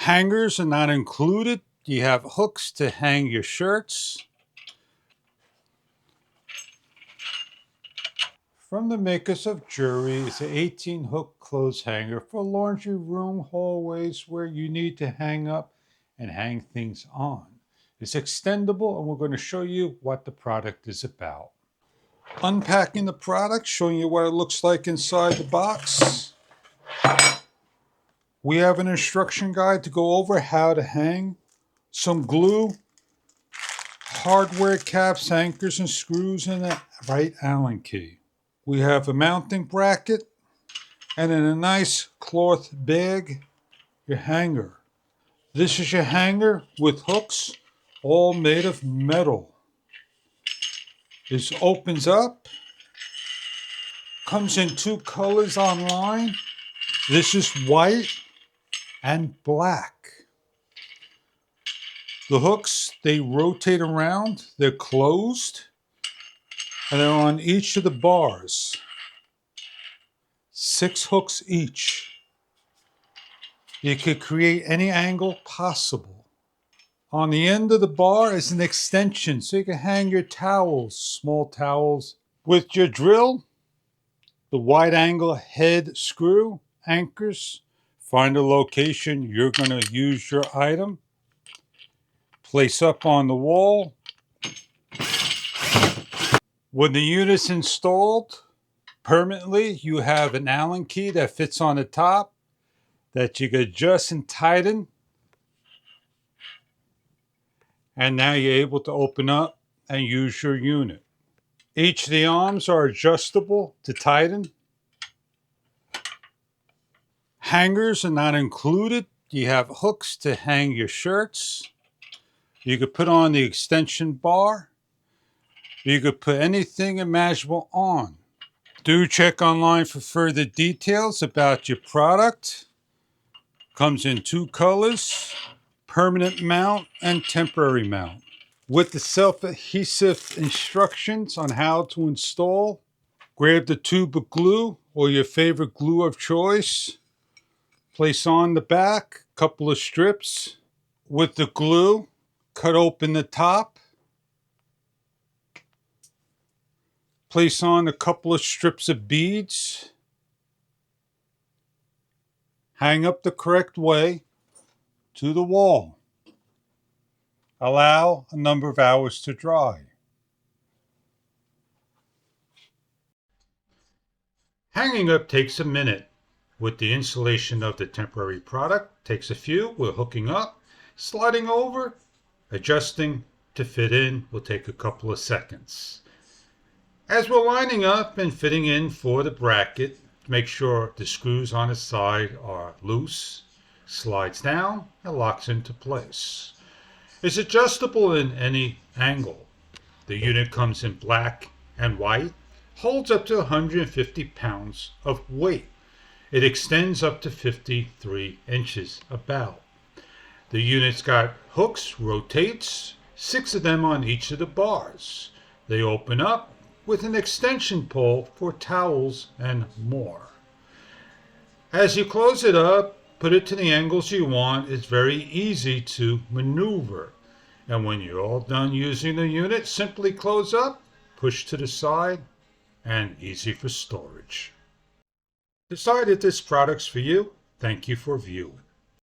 Hangers are not included. You have hooks to hang your shirts. From the makers of JAUREE, it's an 18 hook clothes hanger for laundry room hallways where you need to hang up and hang things on. It's extendable, and we're going to show you what the product is about. Unpacking the product, showing you what it looks like inside the box. We have an instruction guide to go over how to hang, some glue, hardware caps, anchors, and screws, and a right Allen key. We have a mounting bracket, and in a nice cloth bag, your hanger. This is your hanger with hooks, all made of metal. This opens up, comes in two colors online. This is white and black. The hooks, they rotate around, they're closed, and they're on each of the bars. 6 hooks each. You could create any angle possible. On the end of the bar is an extension, so you can hang your towels, small towels. With your drill, the wide angle head screw, anchors, find a location you're going to use your item, place up on the wall. When the unit's installed permanently, you have an Allen key that fits on the top that you can adjust and tighten. And now you're able to open up and use your unit. Each of the arms are adjustable to tighten. Hangers are not included. You have hooks to hang your shirts. You could put on the extension bar. You could put anything imaginable on. Do check online for further details about your product. Comes in 2 colors, permanent mount and temporary mount. With the self-adhesive instructions on how to install, grab the tube of glue or your favorite glue of choice. Place on the back, couple of strips. With the glue, cut open the top. Place on a couple of strips of beads. Hang up the correct way to the wall. Allow a number of hours to dry. Hanging up takes a minute. With the installation of the temporary product, takes a few. We're hooking up, sliding over, adjusting to fit in will take a couple of seconds. As we're lining up and fitting in for the bracket, make sure the screws on the side are loose, slides down, and locks into place. It's adjustable in any angle. The unit comes in black and white, holds up to 150 pounds of weight. It extends up to 53 inches about. The unit's got hooks, rotates, 6 of them on each of the bars. They open up with an extension pole for towels and more. As you close it up, put it to the angles you want. It's very easy to maneuver. And when you're all done using the unit, simply close up, push to the side, and easy for storage. Decide if this product's for you. Thank you for viewing.